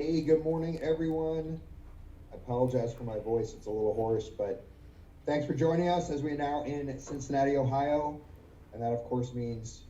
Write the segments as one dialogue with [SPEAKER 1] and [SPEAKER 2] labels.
[SPEAKER 1] Hey, good morning, everyone. I apologize for my voice, it's a little hoarse, but thanks for joining us as we're now in Cincinnati, Ohio. And that, of course, means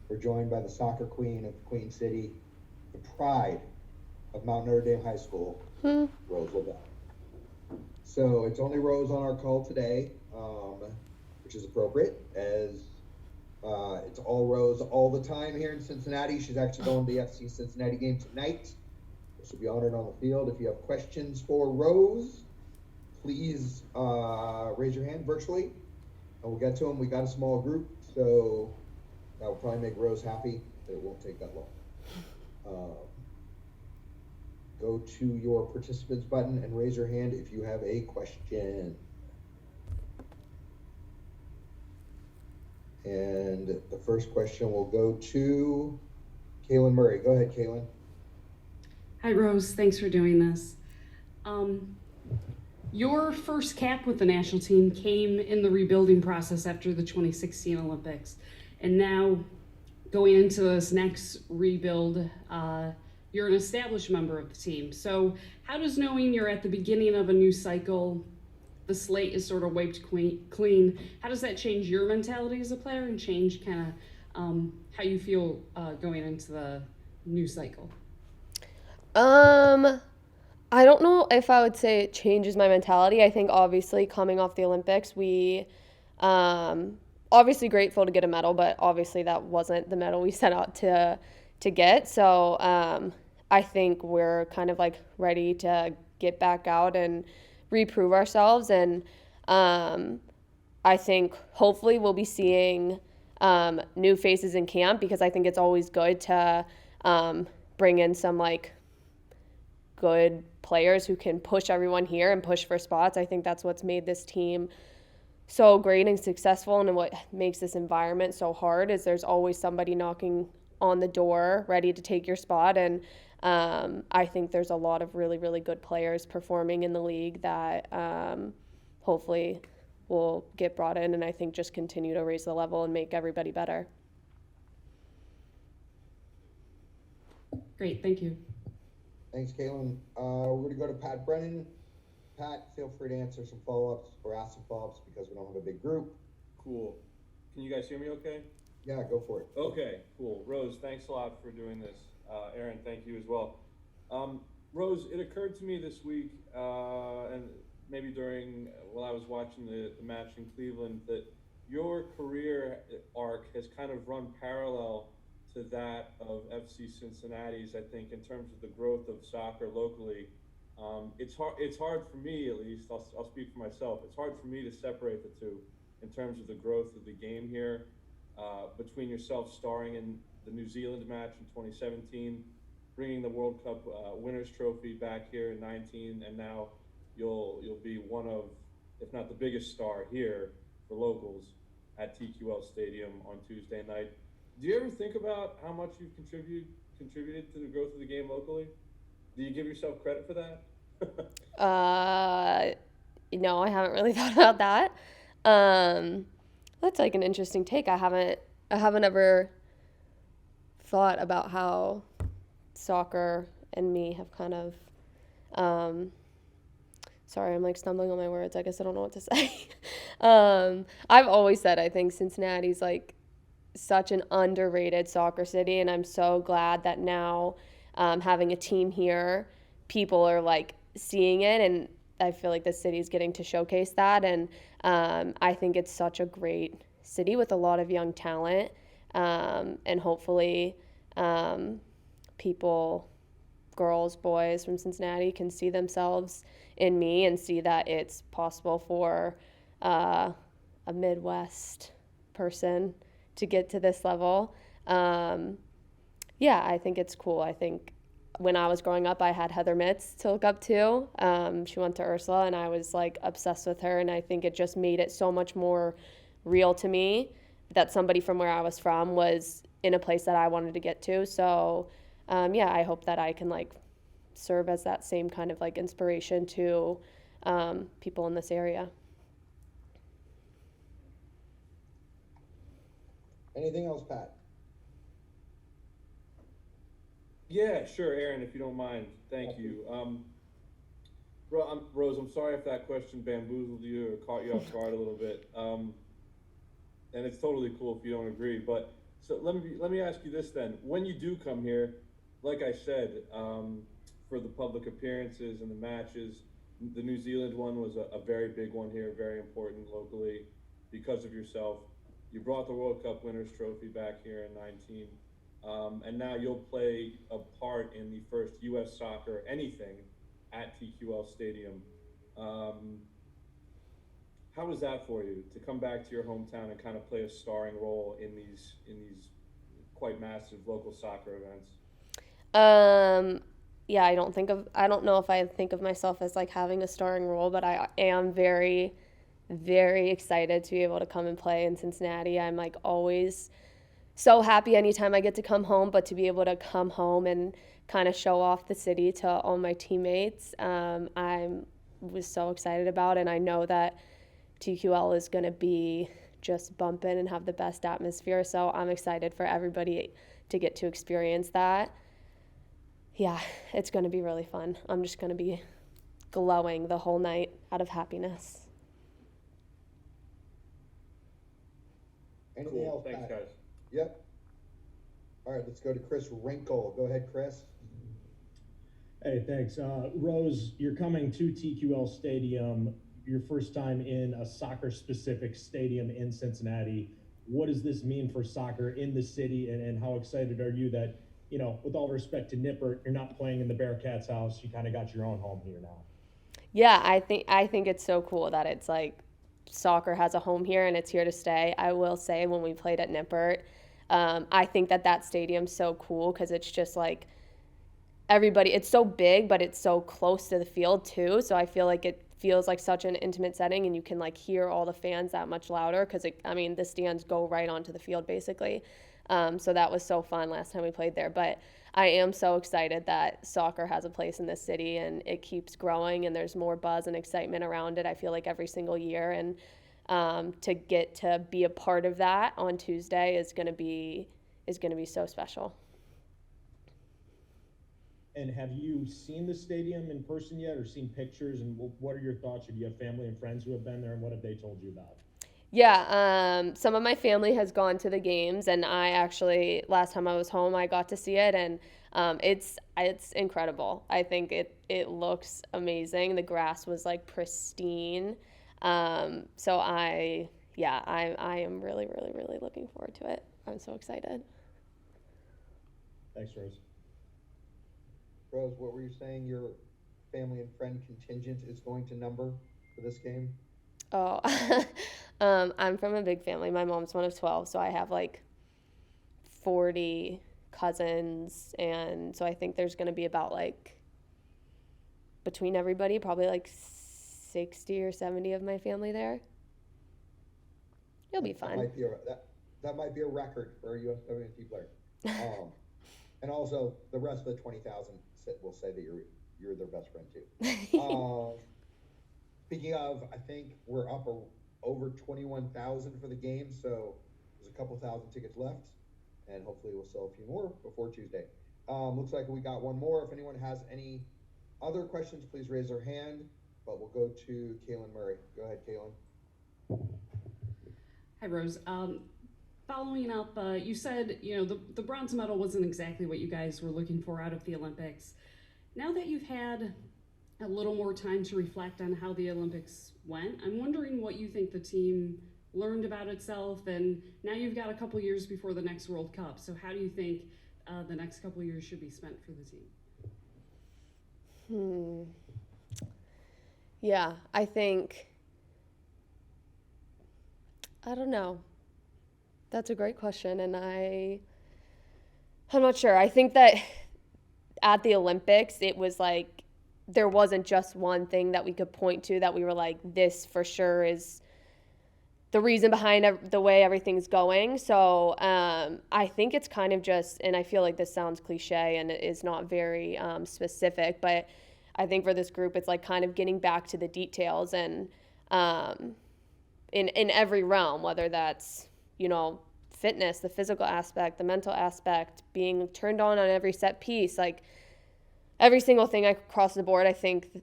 [SPEAKER 1] we're joined by the soccer queen of Queen City, the pride of Mount Notre Dame High School, Rose Lavelle. So it's only Rose on our call today, which is appropriate as it's all Rose all the time here in Cincinnati. She's actually going to the FC Cincinnati game tonight. She'll be honored on the field. If you have questions for Rose, please raise your hand virtually, and we'll get to them. We got a small group, so that will probably make Rose happy. It won't take that long. Go to your participants button and raise your hand if you have a question. And the first question will go to Kaylin Murray. Go ahead, Kaylin.
[SPEAKER 2] Hi, Rose. Thanks for doing this. Your first cap with the national team came in the rebuilding process after the 2016 Olympics. And now, going into this next rebuild, you're an established member of the team. So how does knowing you're at the beginning of a new cycle, the slate is sort of wiped clean, how does that change your mentality as a player and change kind of how you feel going into the new cycle?
[SPEAKER 3] I don't know if I would say it changes my mentality. I think obviously coming off the Olympics, we obviously grateful to get a medal, but obviously that wasn't the medal we set out to get. So I think we're kind of like ready to get back out and reprove ourselves. And I think hopefully we'll be seeing new faces in camp, because I think it's always good to bring in some like good players who can push everyone here and push for spots. I think that's what's made this team so great and successful, and what makes this environment so hard is there's always somebody knocking on the door ready to take your spot. And I think there's a lot of really, really good players performing in the league that hopefully will get brought in, and I think just continue to raise the level and make everybody better.
[SPEAKER 2] Great, thank you.
[SPEAKER 1] Thanks, Kaylin. We're going to go to Pat Brennan. Pat, feel free to answer some follow-ups or ask some follow-ups because we don't have a big group.
[SPEAKER 4] Cool. Can you guys hear me okay?
[SPEAKER 1] Yeah, go for it.
[SPEAKER 4] Okay, cool. Rose, thanks a lot for doing this. Aaron, thank you as well. Rose, it occurred to me this week, and maybe while I was watching the match in Cleveland, that your career arc has kind of run parallel to that of FC Cincinnati's, I think, in terms of the growth of soccer locally. It's hard for me, at least, I'll speak for myself, it's hard for me to separate the two in terms of the growth of the game here, between yourself starring in the New Zealand match in 2017, bringing the World Cup winners trophy back here in 19, and now you'll be one of, if not the biggest star here for locals at TQL Stadium on Tuesday night. Do you ever think about how much you've contributed to the growth of the game locally? Do you give yourself credit for that?
[SPEAKER 3] No, I haven't really thought about that. That's like an interesting take. I haven't ever thought about how soccer and me have kind of sorry, I'm like stumbling on my words. I guess I don't know what to say. I've always said I think Cincinnati's like such an underrated soccer city, and I'm so glad that now having a team here, people are like seeing it, and I feel like the city's getting to showcase that. And I think it's such a great city with a lot of young talent, and hopefully people, girls, boys from Cincinnati can see themselves in me and see that it's possible for a Midwest person to get to this level. Yeah, I think it's cool. I think when I was growing up, I had Heather Mitz to look up to. She went to Ursula, and I was like obsessed with her, and I think it just made it so much more real to me that somebody from where I was from was in a place that I wanted to get to. So yeah, I hope that I can like serve as that same kind of like inspiration to people in this area.
[SPEAKER 1] Anything else, Pat?
[SPEAKER 4] Yeah, sure, Aaron, if you don't mind. Thank you. Rose, I'm sorry if that question bamboozled you or caught you off guard a little bit. And it's totally cool if you don't agree. But so let me ask you this then: when you do come here, like I said, for the public appearances and the matches, the New Zealand one was a very big one here, very important locally because of yourself. You brought the World Cup Winners Trophy back here in 19. And now you'll play a part in the first U.S. soccer anything at TQL Stadium. How was that for you to come back to your hometown and kind of play a starring role in these quite massive local soccer events?
[SPEAKER 3] Yeah, I don't know if I think of myself as like having a starring role, but I am very, very excited to be able to come and play in Cincinnati. I'm like always so happy anytime I get to come home, but to be able to come home and kind of show off the city to all my teammates, was so excited about, and I know that TQL is going to be just bumping and have the best atmosphere, so I'm excited for everybody to get to experience that. Yeah, it's going to be really fun. I'm just going to be glowing the whole night out of happiness.
[SPEAKER 1] Anything
[SPEAKER 4] Cool.
[SPEAKER 1] else,
[SPEAKER 4] Thanks,
[SPEAKER 1] Pat?
[SPEAKER 4] guys.
[SPEAKER 1] Yep. All right, let's go to Chris Wrinkle. Go ahead, Chris.
[SPEAKER 5] Hey, thanks. Rose, you're coming to TQL Stadium, your first time in a soccer-specific stadium in Cincinnati. What does this mean for soccer in the city, and how excited are you that, you know, with all respect to Nippert, you're not playing in the Bearcats' house, you kind of got your own home here now?
[SPEAKER 3] Yeah, I think it's so cool that it's like soccer has a home here and it's here to stay. I will say when we played at Nippert, I think that stadium's so cool because it's just like everybody, it's so big, but it's so close to the field too. So I feel like it feels like such an intimate setting, and you can like hear all the fans that much louder because the stands go right onto the field basically. So that was so fun last time we played there. But I am so excited that soccer has a place in this city and it keeps growing and there's more buzz and excitement around it, I feel like, every single year. And to get to be a part of that on Tuesday is going to be so special.
[SPEAKER 5] And have you seen the stadium in person yet, or seen pictures, and what are your thoughts? Or do you have family and friends who have been there, and what have they told you about?
[SPEAKER 3] Yeah, some of my family has gone to the games, and I actually, last time I was home, I got to see it, and it's incredible. I think it looks amazing. The grass was like pristine. So I am really, really, really looking forward to it. I'm so excited.
[SPEAKER 5] Thanks, Rose.
[SPEAKER 1] Rose, what were you saying your family and friend contingent is going to number for this game?
[SPEAKER 3] Oh, I'm from a big family. My mom's one of 12, so I have like 40 cousins, and so I think there's going to be about like, between everybody, probably like 60 or 70 of my family there. It'll be fun.
[SPEAKER 1] That might be a record for a USWNT player. And also, the rest of the 20,000 will say that you're their best friend too. Speaking of, I think we're up over 21,000 for the game, so there's a couple thousand tickets left, and hopefully we'll sell a few more before Tuesday. Looks like we got one more. If anyone has any other questions, please raise their hand, but we'll go to Kaylin Murray. Go ahead, Kaylin.
[SPEAKER 2] Hi, Rose. Following up, you said, the bronze medal wasn't exactly what you guys were looking for out of the Olympics. Now that you've had a little more time to reflect on how the Olympics went, I'm wondering what you think the team learned about itself, and now you've got a couple years before the next World Cup. So how do you think the next couple years should be spent for the team?
[SPEAKER 3] Yeah, I don't know. That's a great question, and I'm not sure. I think that at the Olympics, it was like there wasn't just one thing that we could point to that we were like, this for sure is the reason behind the way everything's going. So I think it's kind of just, and I feel like this sounds cliche and it is not very specific, but I think for this group, it's like kind of getting back to the details and in every realm, whether that's, fitness, the physical aspect, the mental aspect, being turned on every set piece, like every single thing across the board. I think,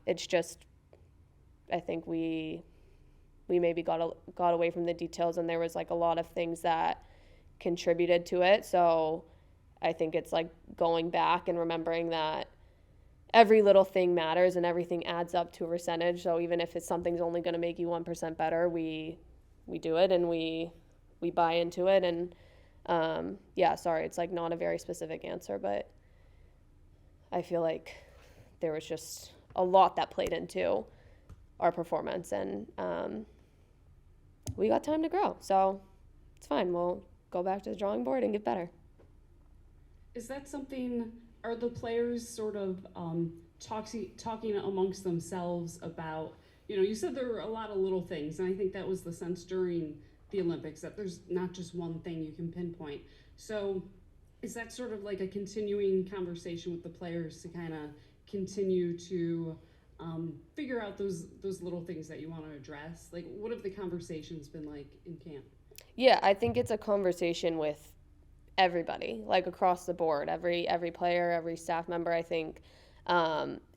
[SPEAKER 3] it's just, I think we maybe got away from the details, and there was like a lot of things that contributed to it. So I think it's like going back and remembering that every little thing matters and everything adds up to a percentage. So even if something's only going to make you 1% better, we do it, and we buy into it. And sorry, it's like not a very specific answer, but I feel like there was just a lot that played into our performance, and we got time to grow. So it's fine. We'll go back to the drawing board and get better.
[SPEAKER 2] Is that something, are the players sort of talking amongst themselves about, you said there were a lot of little things, and I think that was the sense during the Olympics, that there's not just one thing you can pinpoint. So is that sort of like a continuing conversation with the players to kind of continue to figure out those little things that you want to address? Like, what have the conversations been like in camp?
[SPEAKER 3] Yeah, I think it's a conversation with everybody, like across the board, every player, every staff member. I think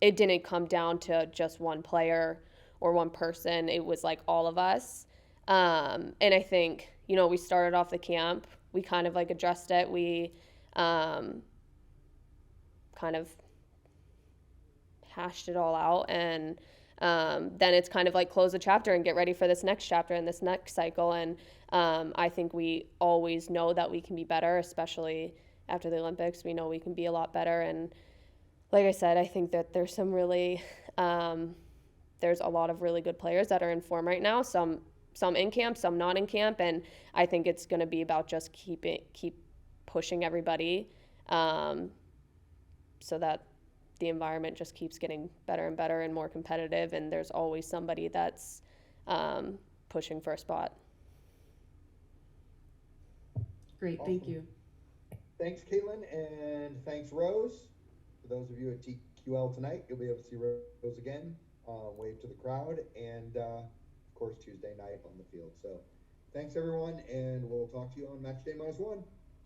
[SPEAKER 3] it didn't come down to just one player or one person. It was like all of us. And I think, we started off the camp, we kind of like addressed it. We kind of hashed it all out, and then it's kind of like close the chapter and get ready for this next chapter and this next cycle. And I think we always know that we can be better, especially after the Olympics. We know we can be a lot better. And like I said, I think that there's some really there's a lot of really good players that are in form right now, some in camp, some not in camp, and I think it's going to be about just keep pushing everybody so that the environment just keeps getting better and better and more competitive, and there's always somebody that's pushing for a spot.
[SPEAKER 2] Great,
[SPEAKER 1] Awesome.
[SPEAKER 2] Thank you.
[SPEAKER 1] Thanks, Caitlin, and thanks, Rose. For those of you at TQL tonight, you'll be able to see Rose again, wave to the crowd, and of course Tuesday night on the field. So thanks, everyone, and we'll talk to you on match day -1.